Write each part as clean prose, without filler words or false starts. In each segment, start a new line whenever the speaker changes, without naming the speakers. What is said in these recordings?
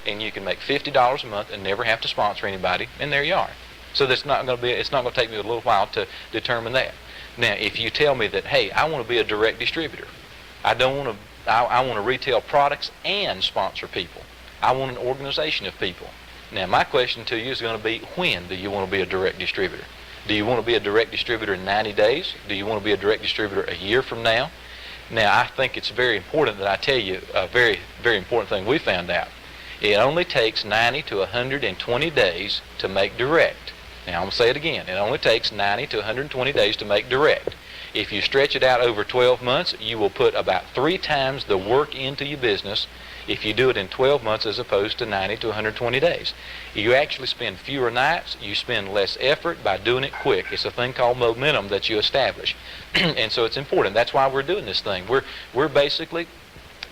and you can make $50 a month and never have to sponsor anybody, and there you are. So it's not going to take me a little while to determine that. Now, if you tell me that, hey, I want to be a direct distributor, I want to retail products and sponsor people. I want an organization of people. Now, my question to you is going to be, when do you want to be a direct distributor? Do you want to be a direct distributor in 90 days? Do you want to be a direct distributor a year from now? Now, I think it's very important that I tell you a very, very important thing we found out. It only takes 90 to 120 days to make direct. Now, I'm going to say it again. It only takes 90 to 120 days to make direct. If you stretch it out over 12 months, you will put about 3 times the work into your business if you do it in 12 months as opposed to 90 to 120 days. You actually spend fewer nights, you spend less effort by doing it quick. It's a thing called momentum that you establish. And so it's important. That's why we're doing this thing. We're basically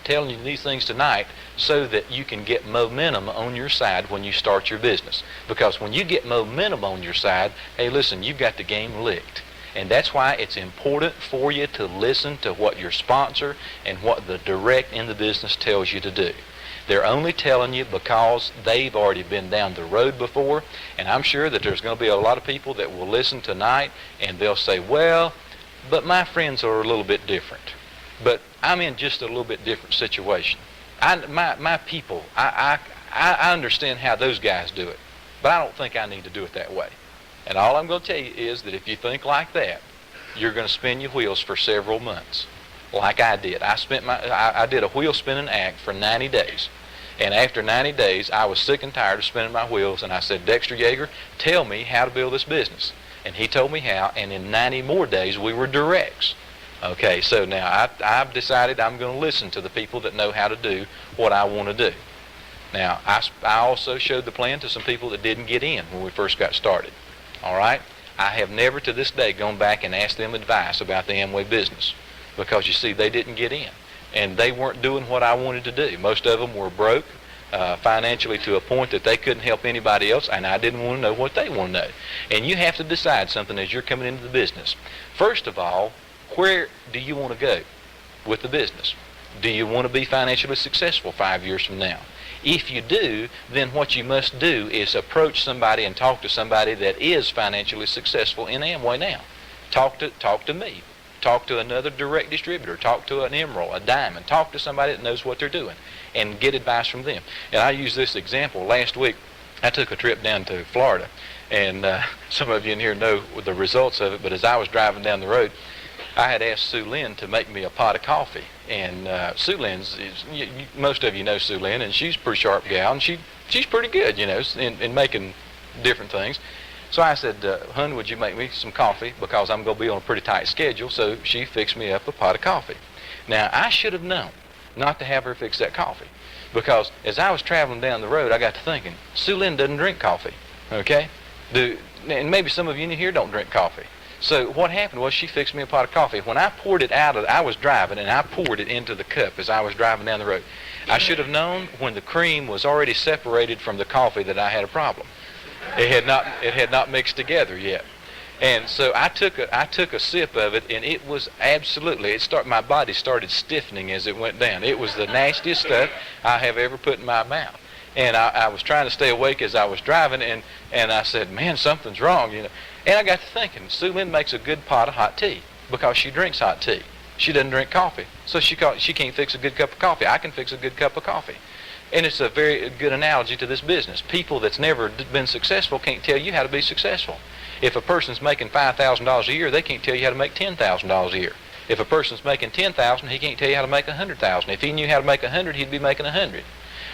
telling you these things tonight so that you can get momentum on your side when you start your business. Because when you get momentum on your side, hey, listen, you've got the game licked. And that's why it's important for you to listen to what your sponsor and what the direct in the business tells you to do. They're only telling you because they've already been down the road before, and I'm sure that there's going to be a lot of people that will listen tonight and they'll say, well, but my friends are a little bit different. But I'm in just a little bit different situation. My people, I understand how those guys do it, but I don't think I need to do it that way. And all I'm going to tell you is that if you think like that, you're going to spin your wheels for several months, like I did. I did a wheel spinning act for 90 days. And after 90 days, I was sick and tired of spinning my wheels, and I said, Dexter Yeager, tell me how to build this business. And he told me how, and in 90 more days, we were directs. Okay, so now I've decided I'm going to listen to the people that know how to do what I want to do. Now, I also showed the plan to some people that didn't get in when we first got started. All right? I have never to this day gone back and asked them advice about the Amway business because, you see, they didn't get in. And they weren't doing what I wanted to do. Most of them were broke financially to a point that they couldn't help anybody else, and I didn't want to know what they want to know. And you have to decide something as you're coming into the business. First of all, where do you want to go with the business? Do you want to be financially successful 5 years from now? If you do, then what you must do is approach somebody and talk to somebody that is financially successful in Amway now. Talk to me. Talk to another direct distributor. Talk to an Emerald, a Diamond. Talk to somebody that knows what they're doing and get advice from them. And I use this example. Last week, I took a trip down to Florida, and some of you in here know the results of it, but as I was driving down the road, I had asked Sue Lynn to make me a pot of coffee. And Sue Lynn's, most of you know Sue Lynn, and she's a pretty sharp gal, and she's pretty good, you know, in making different things. So I said, hun, would you make me some coffee, because I'm going to be on a pretty tight schedule. So she fixed me up a pot of coffee. Now, I should have known not to have her fix that coffee, because as I was traveling down the road, I got to thinking, Sue Lynn doesn't drink coffee, okay? And maybe some of you in here don't drink coffee. So what happened was she fixed me a pot of coffee. When I poured it out, I was driving, and I poured it into the cup as I was driving down the road. I should have known when the cream was already separated from the coffee that I had a problem. It had not mixed together yet. And so I took a sip of it, and it was absolutely, my body started stiffening as it went down. It was the nastiest stuff I have ever put in my mouth. And I was trying to stay awake as I was driving, and I said, man, something's wrong, you know. And I got to thinking, Sue Lynn makes a good pot of hot tea because she drinks hot tea. She doesn't drink coffee, so she can't fix a good cup of coffee. I can fix a good cup of coffee. And it's a very good analogy to this business. People that's never been successful can't tell you how to be successful. If a person's making $5,000 a year, they can't tell you how to make $10,000 a year. If a person's making $10,000, he can't tell you how to make $100,000. If he knew how to make $100, he'd be making $100.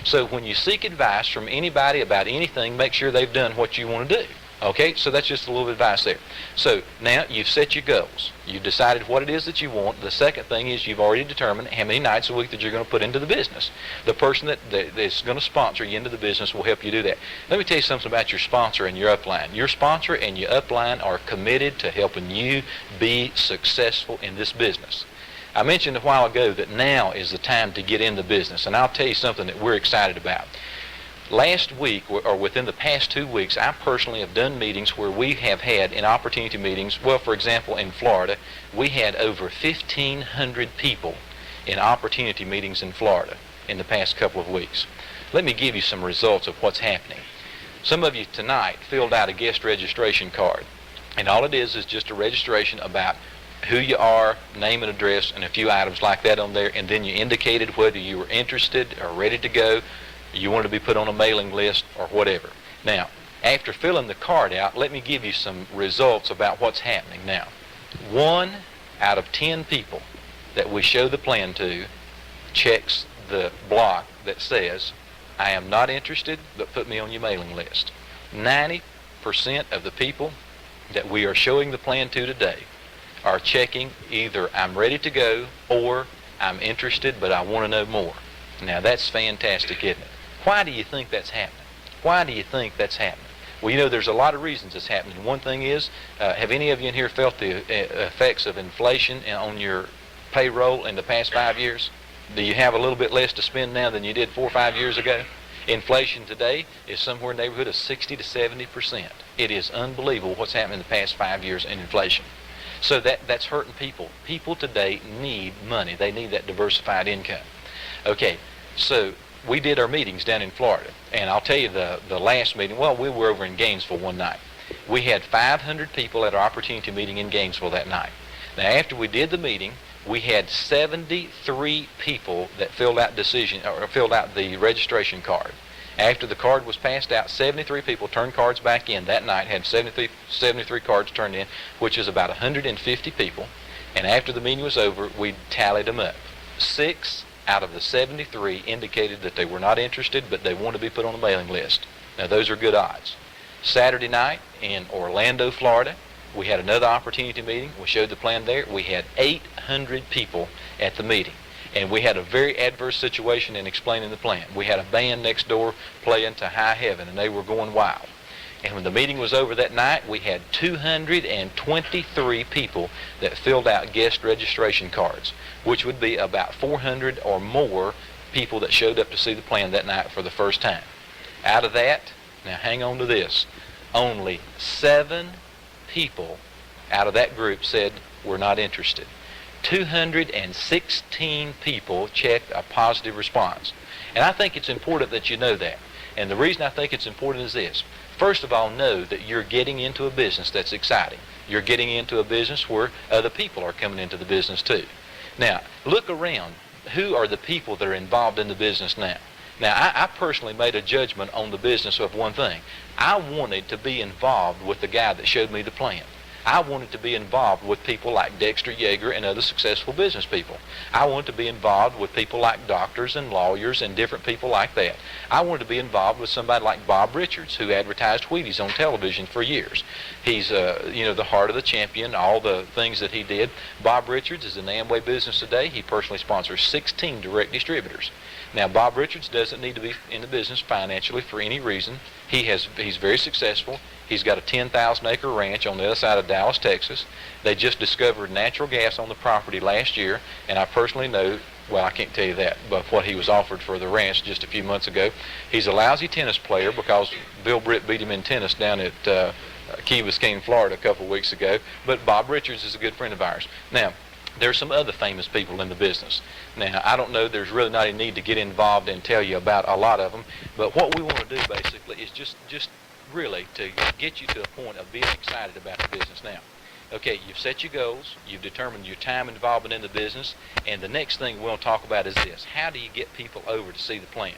So when you seek advice from anybody about anything, make sure they've done what you want to do. Okay, so that's just a little bit of advice there. So now you've set your goals. You've decided what it is that you want. The second thing is you've already determined how many nights a week that you're going to put into the business. The person that's going to sponsor you into the business will help you do that. Let me tell you something about your sponsor and your upline. Your sponsor and your upline are committed to helping you be successful in this business. I mentioned a while ago that now is the time to get in the business, and I'll tell you something that we're excited about. Last week, or within the past 2 weeks, I personally have done meetings where we have had, in opportunity meetings, well, for example, in Florida, we had over 1,500 people in opportunity meetings in Florida in the past couple of weeks. let me give you some results of what's happening. Some of you tonight filled out a guest registration card, and all it is just a registration about who you are, name and address, and a few items like that on there, and then you indicated whether you were interested or ready to go, you wanted to be put on a mailing list or whatever. Now, after filling the card out, let me give you some results about what's happening now. 1 out of 10 people that we show the plan to checks the block that says, I am not interested, but put me on your mailing list. 90% of the people that we are showing the plan to today are checking either I'm ready to go or I'm interested, but I want to know more. Now that's fantastic, isn't it? Why do you think that's happening? Why do you think that's happening? Well, you know, there's a lot of reasons it's happening. One thing is, have any of you in here felt the effects of inflation on your payroll in the past 5 years? Do you have a little bit less to spend now than you did 4 or 5 years ago? Inflation today is somewhere in the neighborhood of 60 to 70%. It is unbelievable what's happened in the past 5 years in inflation. So that's hurting people. People today need money. They need that diversified income. Okay, so we did our meetings down in Florida, and I'll tell you the last meeting, well, we were over in Gainesville one night. We had 500 people at our opportunity meeting in Gainesville that night. Now, after we did the meeting, we had 73 people that filled out the registration card. After the card was passed out, 73 people turned cards back in that night, had 73 cards turned in, which is about 150 people. And after the meeting was over, we tallied them up. 6 out of the 73 indicated that they were not interested, but they wanted to be put on the mailing list. Now, those are good odds. Saturday night in Orlando, Florida, we had another opportunity meeting. We showed the plan there. We had 800 people at the meeting. And we had a very adverse situation in explaining the plan. We had a band next door playing to high heaven, and they were going wild. And when the meeting was over that night, we had 223 people that filled out guest registration cards, which would be about 400 or more people that showed up to see the plan that night for the first time. Out of that, now hang on to this, only 7 people out of that group said we're not interested. 216 people checked a positive response. And I think it's important that you know that. And the reason I think it's important is this. First of all, know that you're getting into a business that's exciting. You're getting into a business where other people are coming into the business too. Now, look around. Who are the people that are involved in the business now? Now, I personally made a judgment on the business of one thing. I wanted to be involved with the guy that showed me the plan. I wanted to be involved with people like Dexter Yeager and other successful business people. I wanted to be involved with people like doctors and lawyers and different people like that. I wanted to be involved with somebody like Bob Richards, who advertised Wheaties on television for years. He's, the heart of the champion, all the things that he did. Bob Richards is in the Amway business today. He personally sponsors 16 direct distributors. Now, Bob Richards doesn't need to be in the business financially for any reason. He's very successful. He's got a 10,000-acre ranch on the other side of Dallas, Texas. They just discovered natural gas on the property last year, and I personally know, well, I can't tell you that, but what he was offered for the ranch just a few months ago. He's a lousy tennis player because Bill Britt beat him in tennis down at Key Biscayne, Florida a couple of weeks ago, but Bob Richards is a good friend of ours. Now, there's some other famous people in the business. Now, I don't know, there's really not any need to get involved and tell you about a lot of them, but what we want to do basically is just really to get you to a point of being excited about the business now. Okay, you've set your goals, you've determined your time involvement in the business, and the next thing we'll talk about is this. How do you get people over to see the plan?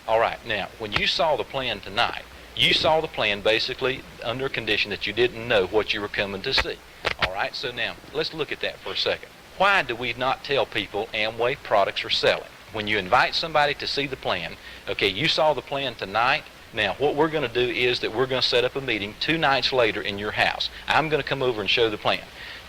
All right, now, when you saw the plan tonight, you saw the plan basically under a condition that you didn't know what you were coming to see. All right, so now, let's look at that for a second. Why do we not tell people Amway products are selling? When you invite somebody to see the plan, okay, you saw the plan tonight. Now, what we're going to do is that we're going to set up a meeting 2 nights later in your house. I'm going to come over and show the plan.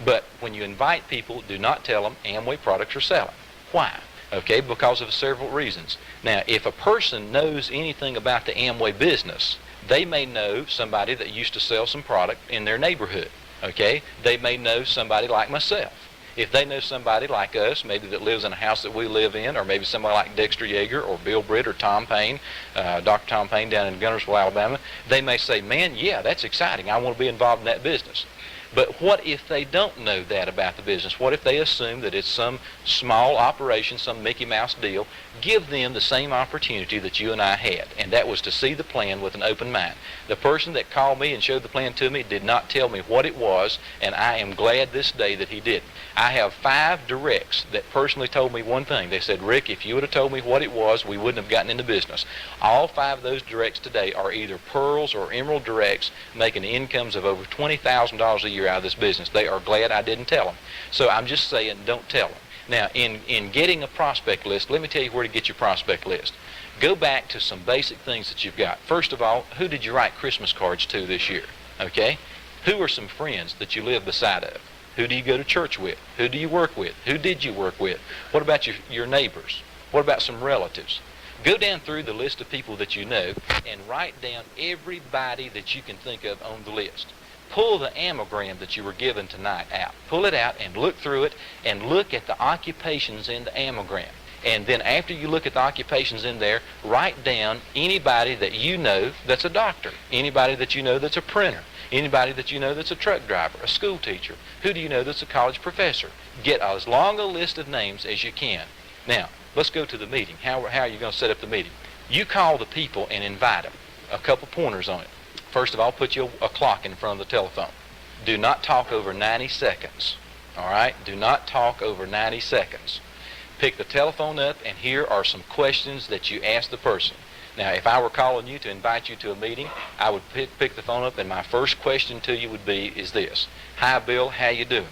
But when you invite people, do not tell them Amway products are selling. Why? Okay, because of several reasons. Now, if a person knows anything about the Amway business, they may know somebody that used to sell some product in their neighborhood. Okay, they may know somebody like myself. If they know somebody like us, maybe that lives in a house that we live in, or maybe somebody like Dexter Yeager or Bill Britt or Tom Payne, Dr. Tom Payne down in Gunnersville, Alabama, they may say, man, yeah, that's exciting. I want to be involved in that business. But what if they don't know that about the business? What if they assume that it's some small operation, some Mickey Mouse deal? give them the same opportunity that you and I had, and that was to see the plan with an open mind. The person that called me and showed the plan to me did not tell me what it was, and I am glad this day that he didn't. I have 5 directs that personally told me one thing. They said, Rick, if you would have told me what it was, we wouldn't have gotten into business. All 5 of those directs today are either pearls or emerald directs, making incomes of over $20,000 a year out of this business. They are glad I didn't tell them. So I'm just saying, don't tell them. Now, in getting a prospect list, let me tell you where to get your prospect list. Go back to some basic things that you've got. First of all, who did you write Christmas cards to this year? Okay? Who are some friends that you live beside of? Who do you go to church with? Who do you work with? Who did you work with? What about your neighbors? What about some relatives? Go down through the list of people that you know and write down everybody that you can think of on the list. Pull the amogram that you were given tonight out. Pull it out and look through it and look at the occupations in the amogram. And then after you look at the occupations in there, write down anybody that you know that's a doctor, anybody that you know that's a printer, anybody that you know that's a truck driver, a school teacher. Who do you know that's a college professor? Get as long a list of names as you can. Now, let's go to the meeting. How are you going to set up the meeting? You call the people and invite them. A couple pointers on it. First of all, put you a clock in front of the telephone. Do not talk over 90 seconds. All right? Do not talk over 90 seconds. Pick the telephone up, and here are some questions that you ask the person. Now, if I were calling you to invite you to a meeting, I would pick the phone up, and my first question to you would be, is this. Hi, Bill, how you doing?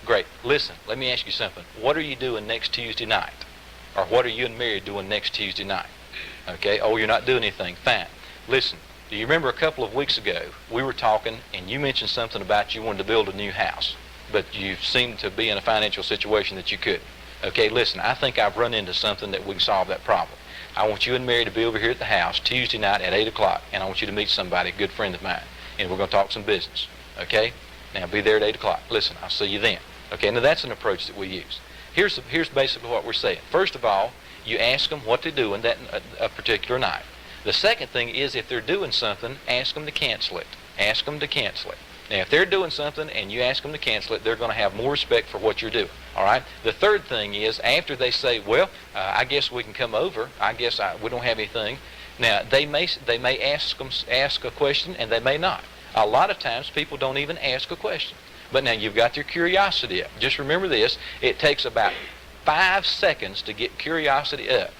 Great. Listen, let me ask you something. What are you doing next Tuesday night? Or what are you and Mary doing next Tuesday night? Okay? Oh, you're not doing anything. Fine. Listen. Do you remember a couple of weeks ago, we were talking, and you mentioned something about you wanted to build a new house, but you seemed to be in a financial situation that you couldn't. Okay, listen, I think I've run into something that we can solve that problem. I want you and Mary to be over here at the house Tuesday night at 8 o'clock, and I want you to meet somebody, a good friend of mine, and we're going to talk some business. Okay? Now, be there at 8 o'clock. Listen, I'll see you then. Okay, now that's an approach that we use. Here's basically what we're saying. First of all, you ask them what they're doing that a particular night. The second thing is, if they're doing something, ask them to cancel it. Ask them to cancel it. Now, if they're doing something and you ask them to cancel it, they're going to have more respect for what you're doing. All right? The third thing is, after they say, well, I guess we can come over. I guess we don't have anything. Now, they may ask a question, and they may not. A lot of times, people don't even ask a question. But now you've got their curiosity up. Just remember this. It takes about 5 seconds to get curiosity up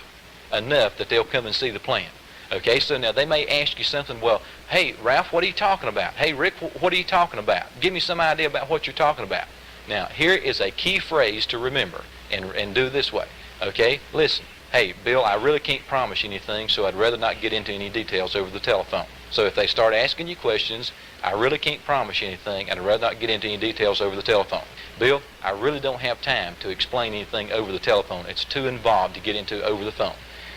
enough that they'll come and see the plan. Okay, so now they may ask you something, well, hey, Ralph, what are you talking about? Hey, Rick, what are you talking about? Give me some idea about what you're talking about. Now, here is a key phrase to remember and do this way. Okay, listen. Hey, Bill, I really can't promise you anything, so I'd rather not get into any details over the telephone. So if they start asking you questions, I really can't promise you anything, and I'd rather not get into any details over the telephone. Bill, I really don't have time to explain anything over the telephone. It's too involved to get into over the phone.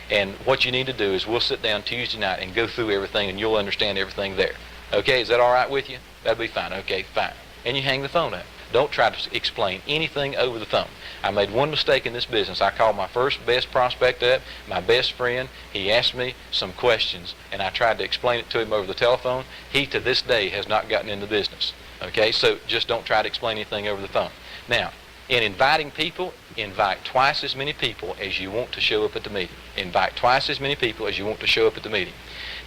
And what you need to do is we'll sit down Tuesday night and go through everything, and you'll understand everything there. Okay, is that all right with you? That'd be fine. Okay, fine. And you hang the phone up. Don't try to explain anything over the phone. I made one mistake in this business. I called my first best prospect up, my best friend. He asked me some questions, and I tried to explain it to him over the telephone. He, to this day, has not gotten in the business. Okay, so just don't try to explain anything over the phone. Now, in inviting people, invite twice as many people as you want to show up at the meeting. Invite twice as many people as you want to show up at the meeting.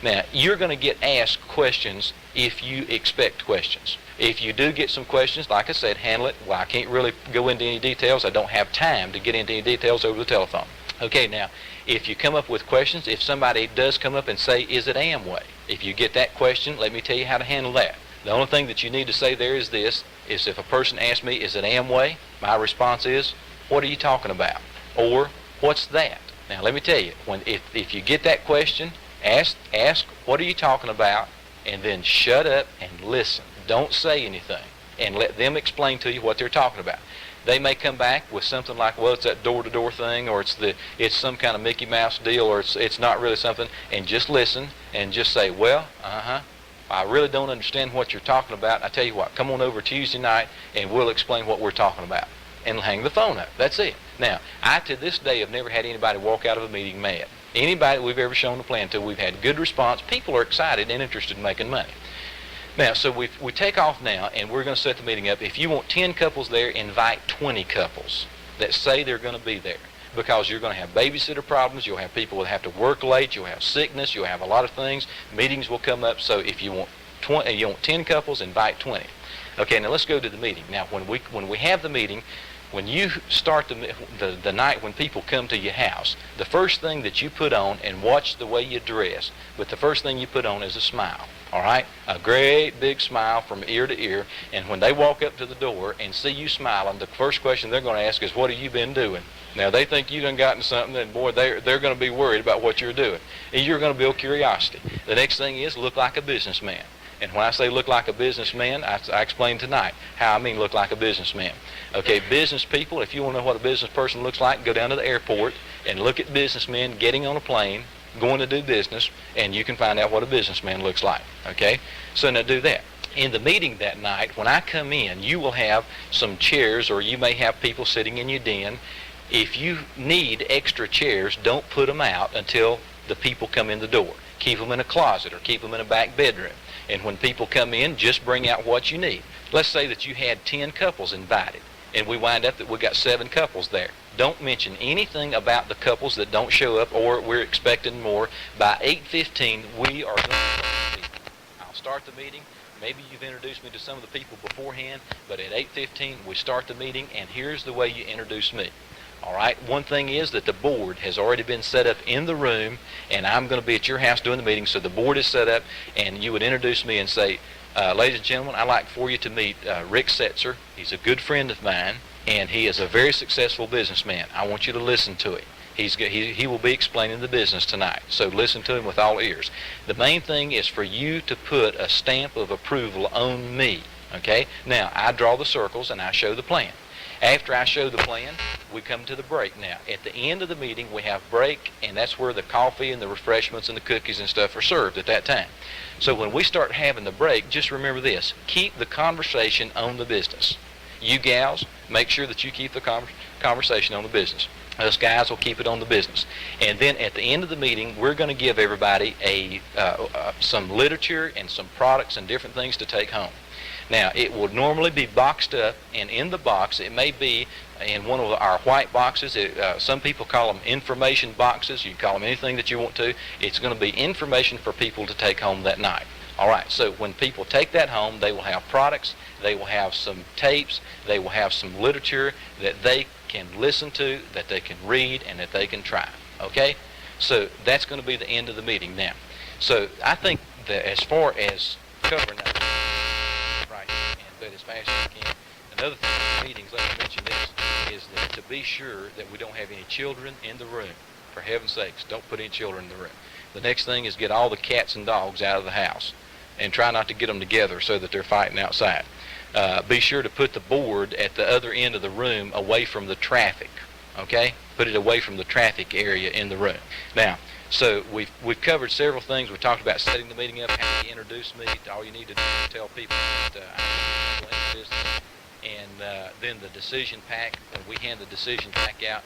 Now, you're going to get asked questions if you expect questions. If you do get some questions, like I said, handle it. Well, I can't really go into any details. I don't have time to get into any details over the telephone. Okay, now, if you come up with questions, if somebody does come up and say, is it Amway? If you get that question, let me tell you how to handle that. The only thing that you need to say there is this, is if a person asks me, is it Amway? My response is, what are you talking about? Or, what's that? Now, let me tell you, if you get that question, ask, what are you talking about? And then shut up and listen. Don't say anything. And let them explain to you what they're talking about. They may come back with something like, well, it's that door-to-door thing, or it's some kind of Mickey Mouse deal, or it's not really something, and just listen and just say, well, I really don't understand what you're talking about. I tell you what, come on over Tuesday night and we'll explain what we're talking about. And hang the phone up. That's it. Now, I to this day have never had anybody walk out of a meeting mad. Anybody that we've ever shown a plan to, we've had good response. People are excited and interested in making money. Now, so we take off now, and we're going to set the meeting up. If you want 10 couples there, invite 20 couples that say they're going to be there. because you're going to have babysitter problems, you'll have people that have to work late, you'll have sickness, you'll have a lot of things, meetings will come up. So if you want 10 couples, invite 20. Okay, now let's go to the meeting. Now when we have the meeting, when you start the night when people come to your house, the first thing that you put on, and watch the way you dress, but the first thing you put on is a smile. All right? A great big smile from ear to ear. And when they walk up to the door and see you smiling, the first question they're going to ask is, what have you been doing? Now, they think you done gotten something, and boy, they're going to be worried about what you're doing. And you're going to build curiosity. The next thing is, look like a businessman. And when I say look like a businessman, I explained tonight how I mean look like a businessman. Okay, business people, if you want to know what a business person looks like, go down to the airport and look at businessmen getting on a plane, going to do business, and you can find out what a businessman looks like. Okay, so now do that. In the meeting that night, when I come in, you will have some chairs, or you may have people sitting in your den. If you need extra chairs, don't put them out until the people come in the door. Keep them in a closet or keep them in a back bedroom. And when people come in, just bring out what you need. Let's say that you had 10 couples invited, and we wind up that we got 7 couples there. Don't mention anything about the couples that don't show up, or we're expecting more. By 8:15, we are going to start the meeting. I'll start the meeting. Maybe you've introduced me to some of the people beforehand, but at 8:15, we start the meeting, and here's the way you introduce me. All right, one thing is that the board has already been set up in the room, and I'm going to be at your house doing the meeting, so the board is set up, and you would introduce me and say, ladies and gentlemen, I'd like for you to meet Rick Setzer. He's a good friend of mine, and he is a very successful businessman. I want you to listen to him. He will be explaining the business tonight, so listen to him with all ears. The main thing is for you to put a stamp of approval on me, okay? Now, I draw the circles, and I show the plan. After I show the plan, we come to the break. Now, at the end of the meeting, we have break, and that's where the coffee and the refreshments and the cookies and stuff are served at that time. So when we start having the break, just remember this. Keep the conversation on the business. You gals, make sure that you keep the conversation on the business. Us guys will keep it on the business. And then at the end of the meeting, we're going to give everybody some literature and some products and different things to take home. Now, it will normally be boxed up, and in the box, it may be in one of our white boxes. Some people call them information boxes. You can call them anything that you want to. It's going to be information for people to take home that night. All right, so when people take that home, they will have products, they will have some tapes, they will have some literature that they can listen to, that they can read, and that they can try. Okay? So that's going to be the end of the meeting now. So I think that as far as covering that, but as fast as you can. Another thing in meetings, let me mention this, is that to be sure that we don't have any children in the room. For heaven's sakes, don't put any children in the room. The next thing is get all the cats and dogs out of the house, and try not to get them together so that they're fighting outside. Be sure to put the board at the other end of the room away from the traffic, okay? Put it away from the traffic area in the room. Now, so we've covered several things. We talked about setting the meeting up, how you introduce me. All you need to do is tell people that I'm in business. And then the decision pack, when we hand the decision pack out,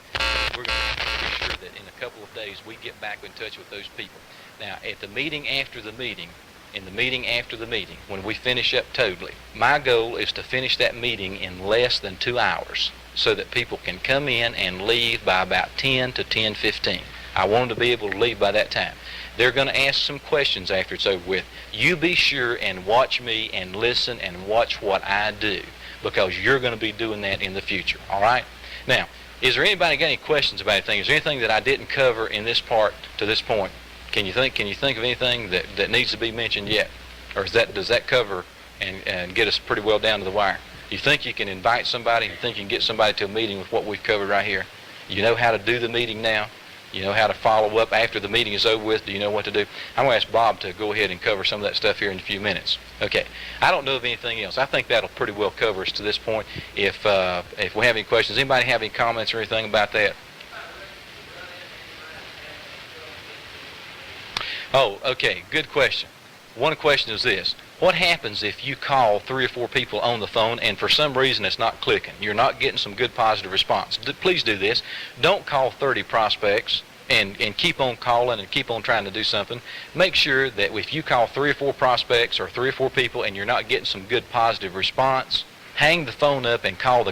we're going to have to be sure that in a couple of days we get back in touch with those people. Now, at the meeting after the meeting, in the meeting after the meeting, when we finish up totally, my goal is to finish that meeting in less than 2 hours so that people can come in and leave by about 10 to 10:15. I want them to be able to leave by that time. They're going to ask some questions after it's over with. You be sure and watch me and listen and watch what I do, because you're going to be doing that in the future, all right? Now, is there anybody got any questions about anything? Is there anything that I didn't cover in this part to this point? Can you think of anything that needs to be mentioned yet? Or does that cover and get us pretty well down to the wire? You think you can invite somebody? You think you can get somebody to a meeting with what we've covered right here? You know how to do the meeting now? You know how to follow up after the meeting is over with? Do you know what to do? I'm going to ask Bob to go ahead and cover some of that stuff here in a few minutes. Okay. I don't know of anything else. I think that'll pretty well cover us to this point. If we have any questions, anybody have any comments or anything about that? Oh, okay. Good question. One question is this. What happens if you call 3 or 4 people on the phone and for some reason it's not clicking? You're not getting some good positive response. Please do this. Don't call 30 prospects and keep on calling and keep on trying to do something. Make sure that if you call 3 or 4 prospects or 3 or 4 people and you're not getting some good positive response, hang the phone up and call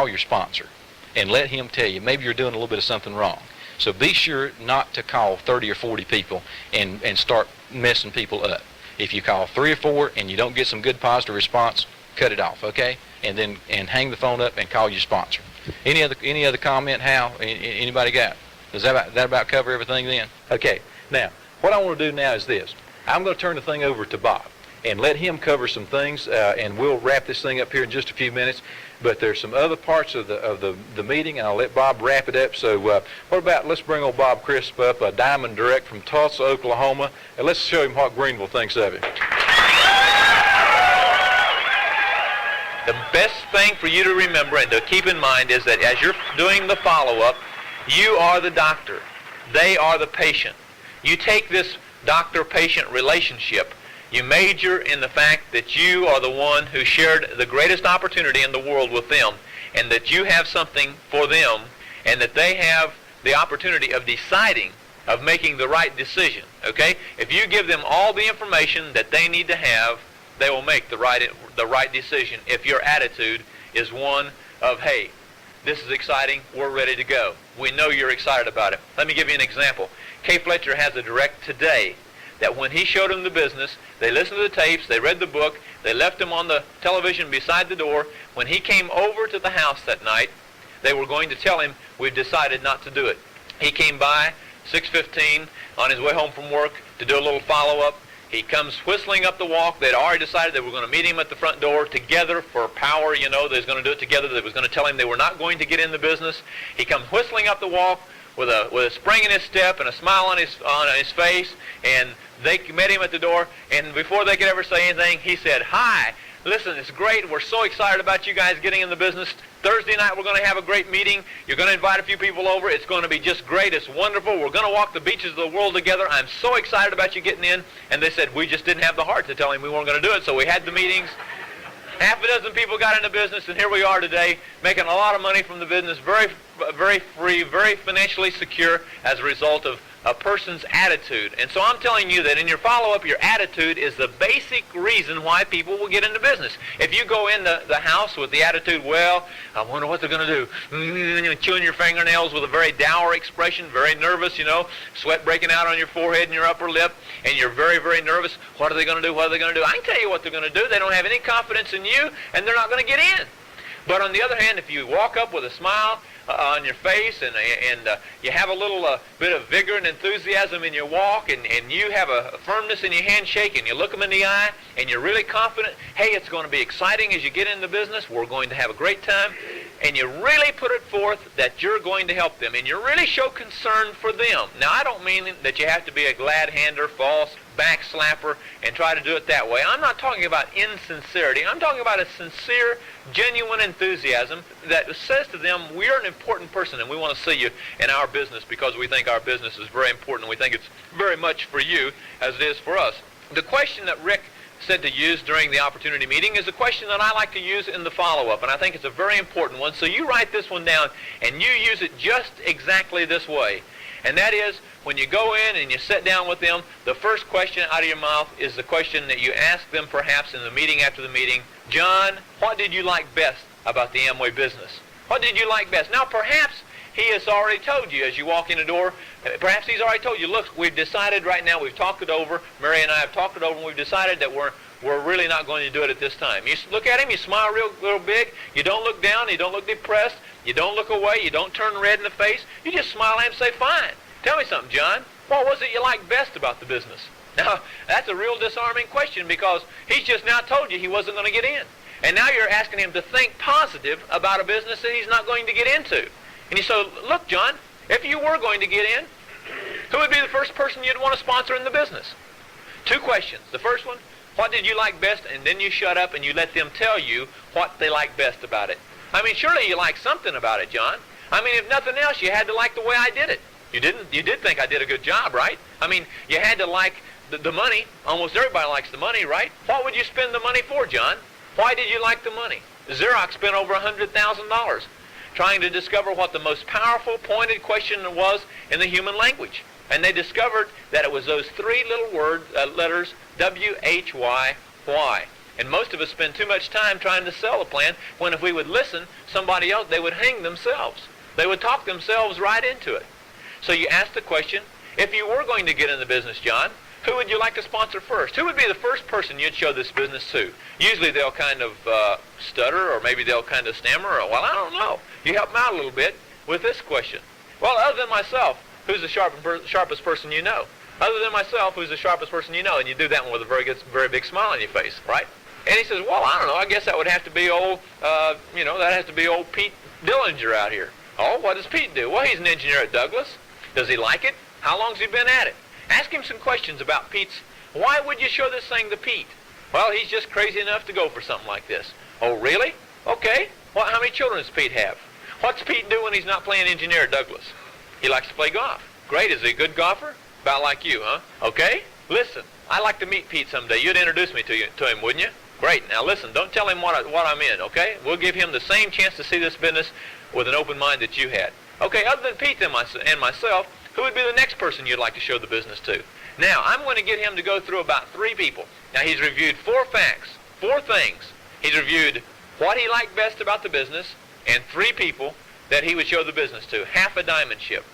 your sponsor. and let him tell you. Maybe you're doing a little bit of something wrong. So be sure not to call 30 or 40 people and start messing people up. If you call 3 or 4 and you don't get some good positive response, cut it off, okay? And hang the phone up and call your sponsor. Any other comment, Hal? Anybody got? Does that about cover everything then? Okay. Now, what I want to do now is this. I'm going to turn the thing over to Bob and let him cover some things, and we'll wrap this thing up here in just a few minutes. But there's some other parts of the meeting, and I'll let Bob wrap it up. So what about, let's bring old Bob Crisp up, a Diamond Direct from Tulsa, Oklahoma, and let's show him what Greenville thinks of it.
The best thing for you to remember and to keep in mind is that as you're doing the follow-up, you are the doctor. They are the patient. You take this doctor-patient relationship, you major in the fact that you are the one who shared the greatest opportunity in the world with them, and that you have something for them, and that they have the opportunity of deciding, of making the right decision, okay? If you give them all the information that they need to have, they will make the right decision if your attitude is one of, hey, this is exciting, we're ready to go. We know you're excited about it. Let me give you an example. Kay Fletcher has a direct today that when he showed them the business, they listened to the tapes, they read the book, they left him on the television beside the door. When he came over to the house that night, they were going to tell him, we've decided not to do it. He came by 6:15 on his way home from work to do a little follow-up. He comes whistling up the walk. They'd already decided they were going to meet him at the front door together for power, you know. They was going to do it together. They was going to tell him they were not going to get in the business. He comes whistling up the walk with a spring in his step and a smile on his face, and they met him at the door, and before they could ever say anything, he said, "Hi, listen, it's great. We're so excited about you guys getting in the business. Thursday night we're going to have a great meeting. You're going to invite a few people over. It's going to be just great. It's wonderful. We're going to walk the beaches of the world together. I'm so excited about you getting in." And they said, we just didn't have the heart to tell him we weren't going to do it, so we had the meetings. Half a dozen people got into business, and here we are today, making a lot of money from the business, very, very free, very financially secure as a result of a person's attitude. And so I'm telling you that in your follow-up, your attitude is the basic reason why people will get into business. If you go in the house with the attitude, well, I wonder what they're going to do, chewing your fingernails with a very dour expression, very nervous, you know, sweat breaking out on your forehead and your upper lip, and you're very, very nervous. What are they going to do? What are they going to do? I can tell you what they're going to do. They don't have any confidence in you, and they're not going to get in. But on the other hand, if you walk up with a smile on your face and you have a little bit of vigor and enthusiasm in your walk, and you have a firmness in your handshake, and you look them in the eye, and you're really confident, hey, it's going to be exciting as you get into business, we're going to have a great time, and you really put it forth that you're going to help them, and you really show concern for them. Now, I don't mean that you have to be a glad-hander, false backslapper, and try to do it that way. I'm not talking about insincerity. I'm talking about a sincere, genuine enthusiasm that says to them, we're an important person, and we want to see you in our business because we think our business is very important, and we think it's very much for you as it is for us. The question that Rick said to use during the opportunity meeting is a question that I like to use in the follow-up, and I think it's a very important one. So you write this one down, and you use it just exactly this way. And that is, when you go in and you sit down with them, the first question out of your mouth is the question that you ask them perhaps in the meeting after the meeting. John, what did you like best about the Amway business? What did you like best? Now, perhaps he has already told you as you walk in the door, perhaps he's already told you, look, we've decided right now, we've talked it over, Mary and I have talked it over, and we've decided that we're really not going to do it at this time. You look at him, you smile real big, you don't look down, you don't look depressed, you don't look away, you don't turn red in the face, you just smile at him and say, fine. Tell me something, John. What was it you liked best about the business? Now, that's a real disarming question because he's just now told you he wasn't going to get in. And now you're asking him to think positive about a business that he's not going to get into. And you say, look, John, if you were going to get in, who would be the first person you'd want to sponsor in the business? 2 questions. The first one, what did you like best? And then you shut up and you let them tell you what they like best about it. I mean, surely you like something about it, John. I mean, if nothing else, you had to like the way I did it. You did think I did a good job, right? I mean, you had to like the money. Almost everybody likes the money, right? What would you spend the money for, John? Why did you like the money? Xerox spent over $100,000 trying to discover what the most powerful, pointed question was in the human language. And they discovered that it was those 3 little letters, W-H-Y, why. And most of us spend too much time trying to sell a plan when if we would listen, somebody else, they would hang themselves. They would talk themselves right into it. So you ask the question, if you were going to get in the business, John, who would you like to sponsor first? Who would be the first person you'd show this business to? Usually they'll kind of stutter, or maybe they'll kind of stammer, or, well, I don't know. You help them out a little bit with this question. Well, other than myself, who's the sharpest person you know? Other than myself, who's the sharpest person you know? And you do that one with a very big smile on your face, right? And he says, well, I don't know. I guess that would have to be old, that has to be old Pete Dillinger out here. Oh, what does Pete do? Well, he's an engineer at Douglas. Does he like it? How long's he been at it? Ask him some questions about Pete's. Why would you show this thing to Pete? Well, he's just crazy enough to go for something like this. Oh, really? Okay. Well, how many children does Pete have? What's Pete do when he's not playing engineer at Douglas? He likes to play golf. Great. Is he a good golfer? About like you, huh? Okay. Listen, I'd like to meet Pete someday. You'd introduce me to him, wouldn't you? Great. Now listen, don't tell him what I'm in, okay? We'll give him the same chance to see this business with an open mind that you had. Okay, other than Pete and myself, who would be the next person you'd like to show the business to? Now, I'm going to get him to go through about 3 people. Now, he's reviewed 4 facts, 4 things. He's reviewed what he liked best about the business and 3 people that he would show the business to, half a diamond ship.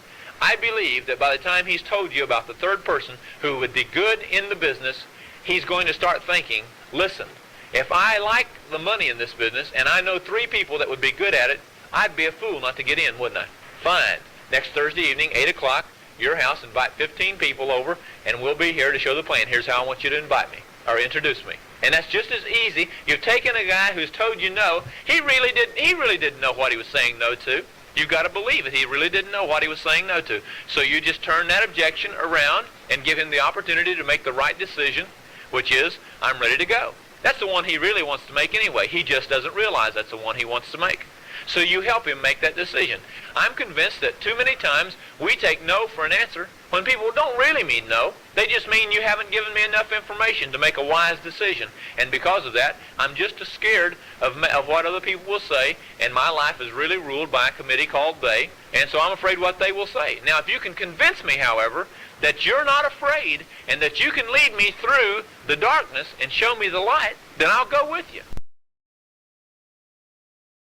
I believe that by the time he's told you about the 3rd person who would be good in the business, he's going to start thinking, listen, if I like the money in this business and I know 3 people that would be good at it, I'd be a fool not to get in, wouldn't I? Fine. Next Thursday evening, 8 o'clock, your house, invite 15 people over, and we'll be here to show the plan. Here's how I want you to invite me, or introduce me. And that's just as easy. You've taken a guy who's told you no. He really didn't know what he was saying no to. You've got to believe it. He really didn't know what he was saying no to. So you just turn that objection around and give him the opportunity to make the right decision, which is, I'm ready to go. That's the one he really wants to make anyway. He just doesn't realize that's the one he wants to make. So you help him make that decision. I'm convinced that too many times we take no for an answer when people don't really mean no. They just mean you haven't given me enough information to make a wise decision. And because of that, I'm just as scared of what other people will say, and my life is really ruled by a committee called they, and so I'm afraid what they will say. Now, if you can convince me, however, that you're not afraid and that you can lead me through the darkness and show me the light, then I'll go with you.